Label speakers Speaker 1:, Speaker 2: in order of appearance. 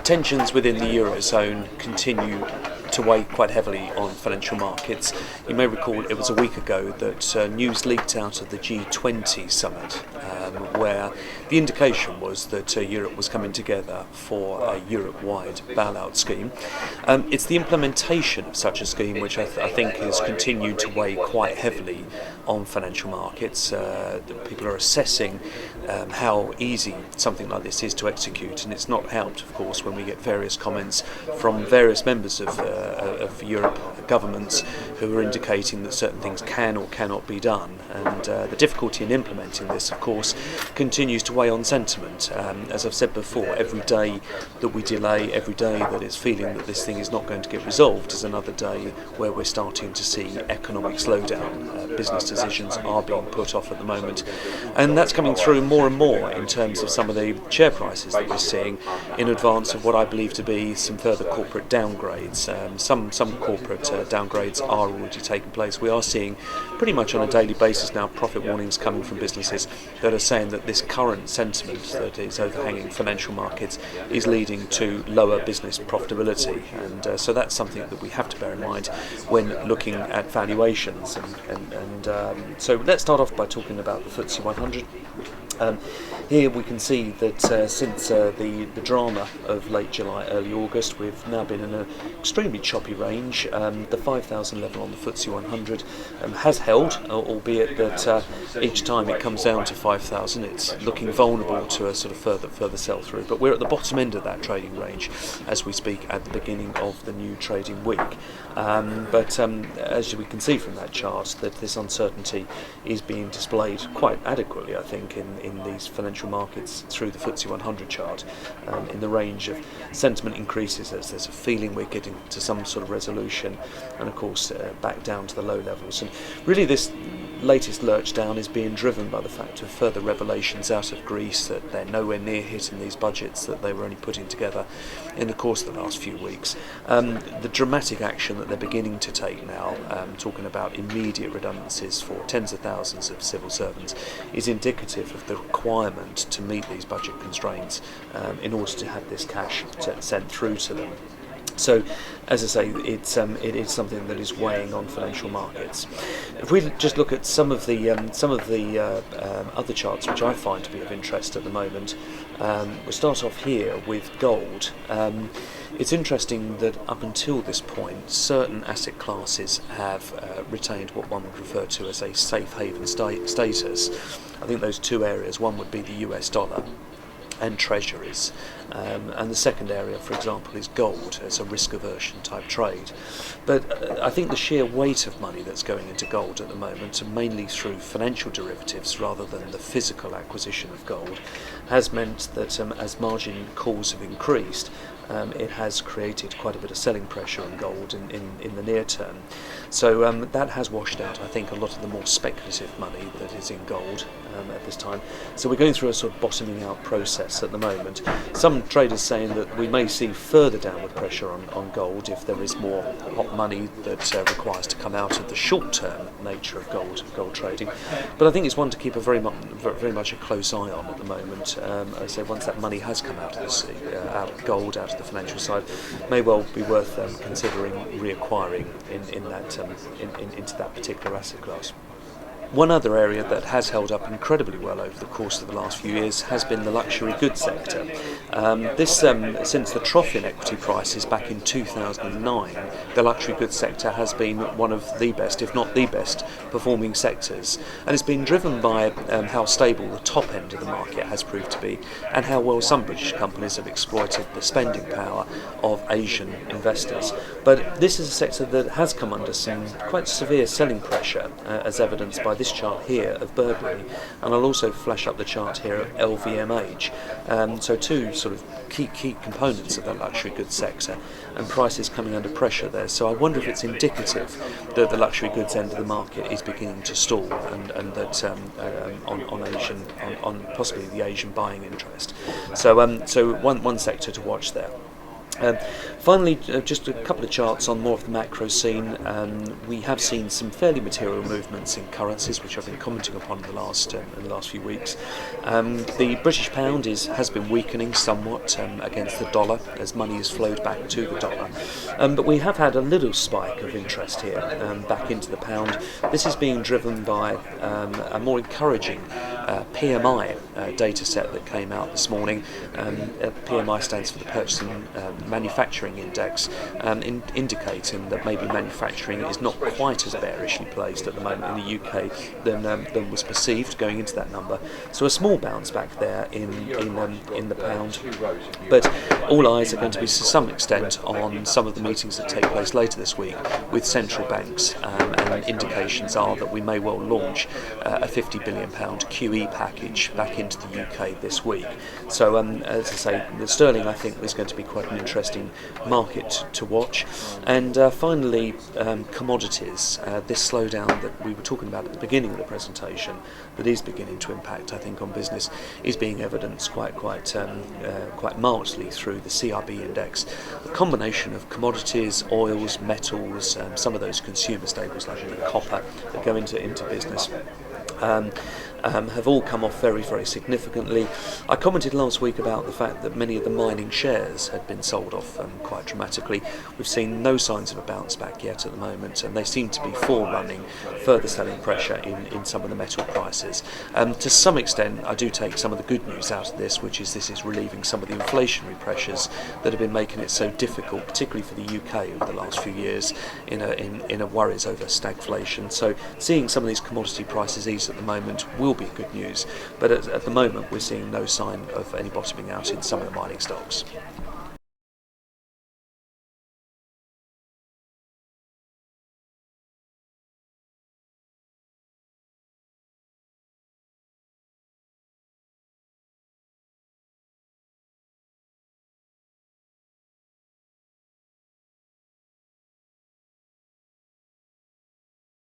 Speaker 1: tensions within the Eurozone continue to weigh quite heavily on financial markets. You may recall it was a week ago that news leaked out of the G20 summit, where the indication was that Europe was coming together for a Europe-wide bailout scheme. It's the implementation of such a scheme which I think has continued to weigh quite heavily on financial markets. People are assessing how easy something like this is to execute, and it's not helped, of course, when we get various comments from various members of Europe governments who are indicating that certain things can or cannot be done. And the difficulty in implementing this, of course, continues to weigh on sentiment. As I've said before, every day that we delay, every day that it's feeling that this thing is not going to get resolved is another day where we're starting to see economic slowdown. Business decisions are being put off at the moment, and that's coming through more and more in terms of some of the share prices that we're seeing in advance of what I believe to be some further corporate downgrades. Some corporate downgrades are already taking place. We are seeing pretty much on a daily basis now profit warnings coming from businesses that are saying that this current sentiment that is overhanging financial markets is leading to lower business profitability, and so that's something that we have to bear in mind when looking at valuations. So let's start off by talking about the FTSE 100. Here we can see that since the drama of late July, early August, we've now been in an extremely choppy range. The 5,000 level on the FTSE 100 has held, albeit that each time it comes down to 5,000, it's looking vulnerable to a sort of further sell-through. But we're at the bottom end of that trading range as we speak at the beginning of the new trading week. But as we can see from that chart, that this uncertainty is being displayed quite adequately, I think, in these financial markets through the FTSE 100 chart, in the range of sentiment increases as there's a feeling we're getting to some sort of resolution, and of course back down to the low levels. And really this latest lurch down is being driven by the fact of further revelations out of Greece that they're nowhere near hitting these budgets that they were only putting together in the course of the last few weeks. The dramatic action that they're beginning to take now, talking about immediate redundancies for tens of thousands of civil servants, is indicative of the requirement to meet these budget constraints in order to have this cash sent through to them. So, as I say, it is something that is weighing on financial markets. If we just look at some of the other charts which I find to be of interest at the moment, we'll start off here with gold. It's interesting that up until this point, certain asset classes have retained what one would refer to as a safe haven status. I think those two areas, one would be the US dollar and treasuries, and the second area, for example, is gold as a risk aversion type trade. But I think the sheer weight of money that's going into gold at the moment, and mainly through financial derivatives rather than the physical acquisition of gold, has meant that as margin calls have increased, it has created quite a bit of selling pressure on gold in the near term. So that has washed out, I think, a lot of the more speculative money that is in gold at this time. So we're going through a sort of bottoming out process at the moment. Some traders saying that we may see further downward pressure on gold if there is more hot money that requires to come out of the short-term nature of gold trading. But I think it's one to keep a very much a close eye on at the moment. I say once that money has come out of out of gold, out of the financial side, may well be worth considering reacquiring into that particular asset class. One other area that has held up incredibly well over the course of the last few years has been the luxury goods sector. Since the trough in equity prices back in 2009, the luxury goods sector has been one of the best, if not the best, performing sectors. And it's been driven by how stable the top end of the market has proved to be, and how well some British companies have exploited the spending power of Asian investors. But this is a sector that has come under some quite severe selling pressure, as evidenced by this chart here of Burberry, and I'll also flash up the chart here of LVMH. So two sort of key components of the luxury goods sector, and prices coming under pressure there. So I wonder if it's indicative that the luxury goods end of the market is beginning to stall, and that on possibly the Asian buying interest. So one sector to watch there. Um, Finally, just a couple of charts on more of the macro scene. We have seen some fairly material movements in currencies, which I've been commenting upon in the last few weeks. The British pound has been weakening somewhat against the dollar as money has flowed back to the dollar. But we have had a little spike of interest here back into the pound. This is being driven by a more encouraging PMI data set that came out this morning. PMI stands for the Purchasing Manufacturing Index, indicating that maybe manufacturing is not quite as bearishly placed at the moment in the UK than was perceived going into that number. So a small bounce back there in the pound, but all eyes are going to be to some extent on some of the meetings that take place later this week with central banks, and indications are that we may well launch a £50 billion QE package back into the UK this week. So as I say, the sterling I think is going to be quite an interesting market to watch. And finally, commodities. This slowdown that we were talking about at the beginning of the presentation, that is beginning to impact, I think, on business, is being evidenced quite markedly through the CRB index. A combination of commodities, oils, metals, some of those consumer staples like copper that go into business. Have all come off very, very significantly. I commented last week about the fact that many of the mining shares had been sold off quite dramatically. We've seen no signs of a bounce back yet at the moment, and they seem to be forerunning further selling pressure in some of the metal prices. To some extent, I do take some of the good news out of this, which is this is relieving some of the inflationary pressures that have been making it so difficult, particularly for the UK over the last few years, in a worries over stagflation. So seeing some of these commodity prices ease at the moment will be good news, but at the moment we're seeing no sign of any bottoming out in some of the mining stocks.